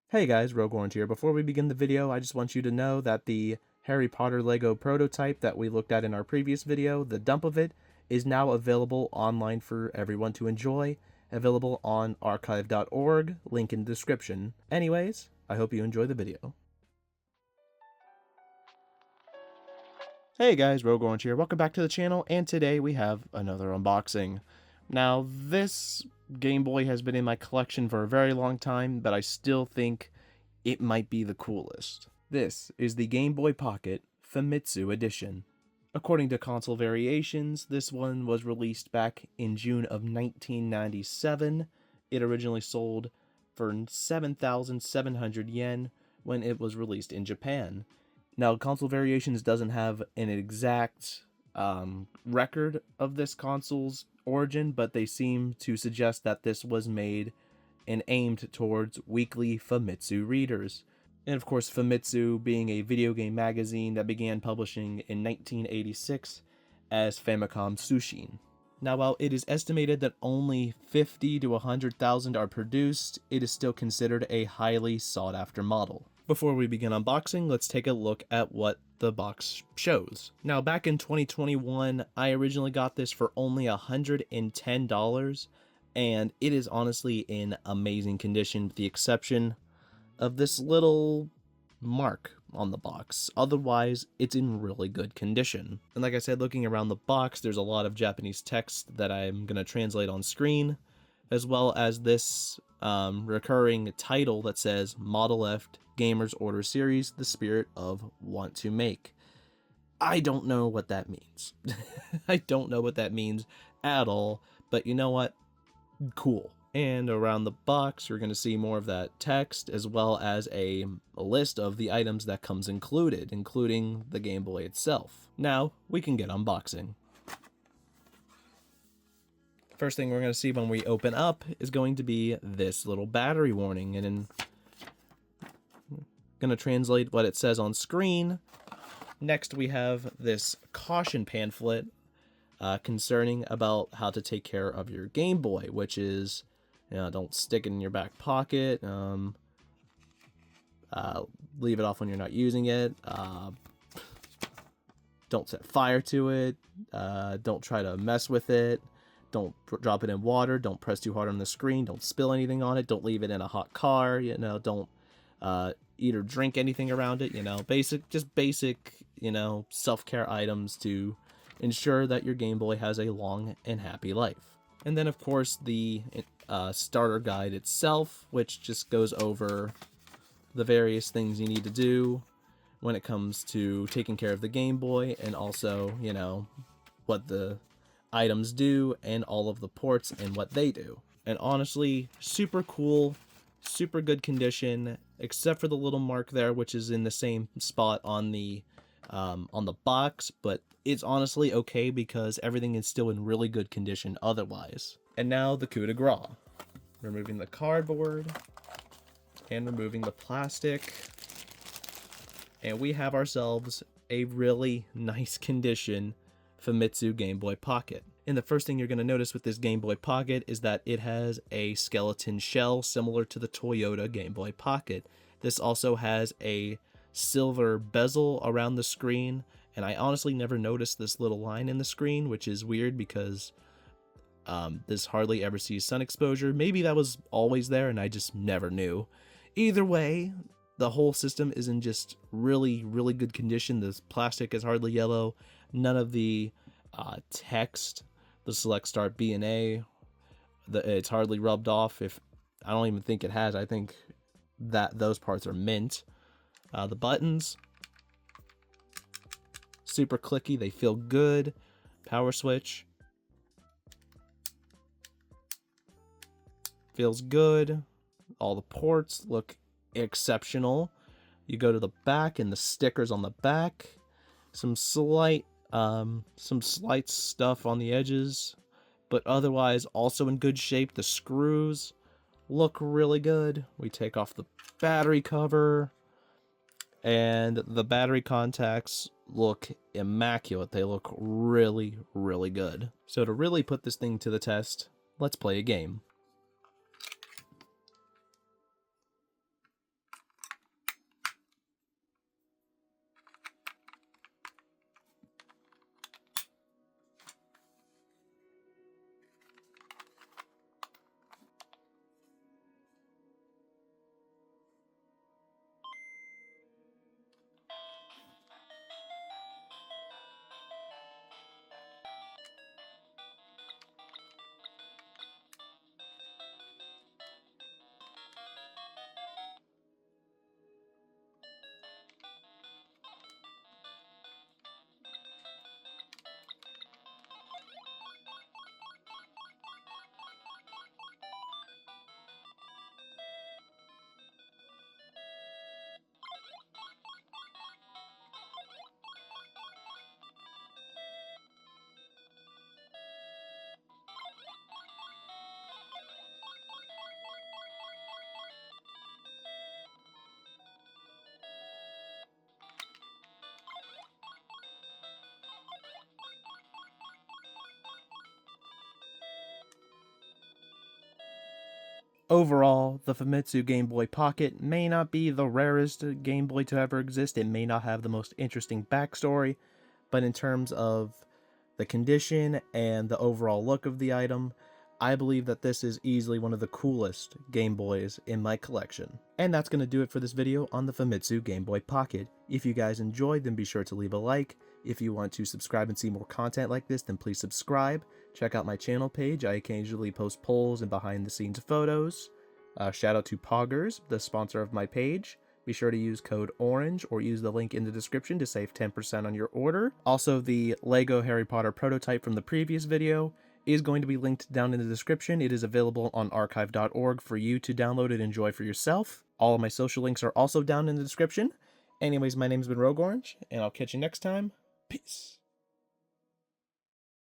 Hey guys, Rogue Orange here. Before we begin the video, I just want you to know that the Harry Potter Lego prototype that we looked at in our previous video, the dump of it, is now available online for everyone to enjoy, available on archive.org, link in the description. Anyways, I hope you enjoy the video. Hey guys, Rogue Orange here. Welcome back to the channel, and today we have another unboxing. Now, this Game Boy has been in my collection for a very long time, but I still think it might be the coolest. This is the Game Boy Pocket Famitsu edition. According to console variations, this one was released back in June of 1997. It originally sold for 7,700 yen when it was released in Japan. Now, console variations doesn't have an exact record of this console's origin, but they seem to suggest that this was made and aimed towards weekly Famitsu readers. And of course, Famitsu being a video game magazine that began publishing in 1986 as Famicom Tsushin. Now, while it is estimated that only 50 to 100,000 are produced, it is still considered a highly sought-after model. Before we begin unboxing, let's take a look at what the box shows. Now, back in 2021, I originally got this for only $110, and it is honestly in amazing condition, with the exception of this little mark on the box. Otherwise, it's in really good condition. And like I said, looking around the box, there's a lot of Japanese text that I'm going to translate on screen, as well as this recurring title that says Model F Gamers Order Series, The Spirit of Want to Make. I don't know what that means. I don't know what that means at all, but you know what? Cool. And around the box, you're going to see more of that text, as well as a list of the items that comes included, including the Game Boy itself. Now, we can get unboxing. First thing we're going to see when we open up is going to be this little battery warning, and I'm going to translate what it says on screen. Next, we have this caution pamphlet concerning about how to take care of your Game Boy, which is, don't stick it in your back pocket, leave it off when you're not using it, don't set fire to it, don't try to mess with it, don't drop it in water, don't press too hard on the screen, don't spill anything on it, don't leave it in a hot car, don't eat or drink anything around it, basic, self-care items to ensure that your Game Boy has a long and happy life. And then, of course, the starter guide itself, which just goes over the various things you need to do when it comes to taking care of the Game Boy, and also, what the items do and all of the ports and what they do. And honestly, super cool, super good condition, except for the little mark there, which is in the same spot on the box, but it's honestly okay because everything is still in really good condition otherwise. And now the coup de grace. Removing the cardboard and removing the plastic, and we have ourselves a really nice condition Famitsu Game Boy Pocket. And the first thing you're going to notice with this Game Boy Pocket is that it has a skeleton shell similar to the Toyota Game Boy Pocket. This also has a silver bezel around the screen, and I honestly never noticed this little line in the screen, which is weird because this hardly ever sees sun exposure. Maybe that was always there and I just never knew. Either way, the whole system is in just really, really good condition. The plastic is hardly yellow. None of the text, the Select Start B and A, it's hardly rubbed off. I don't even think it has. I think that those parts are mint. The buttons, super clicky. They feel good. Power switch. Feels good. All the ports look exceptional. You go to the back and the stickers on the back. Some slight stuff on the edges, but otherwise also in good shape. The screws look really good. We take off the battery cover, and the battery contacts look immaculate. They look really, really good. So to really put this thing to the test, let's play a game. Overall, the Famitsu Game Boy Pocket may not be the rarest Game Boy to ever exist. It may not have the most interesting backstory, but in terms of the condition and the overall look of the item, I believe that this is easily one of the coolest Game Boys in my collection. And that's going to do it for this video on the Famitsu Game Boy Pocket. If you guys enjoyed, then be sure to leave a like. If you want to subscribe and see more content like this, then please subscribe. Check out my channel page. I occasionally post polls and behind the scenes photos. Shout out to Poggers, the sponsor of my page. Be sure to use code ORANGE or use the link in the description to save 10% on your order. Also, the Lego Harry Potter prototype from the previous video is going to be linked down in the description. It is available on archive.org for you to download and enjoy for yourself. All of my social links are also down in the description. Anyways, my name's been Rogue Orange, and I'll catch you next time. Peace.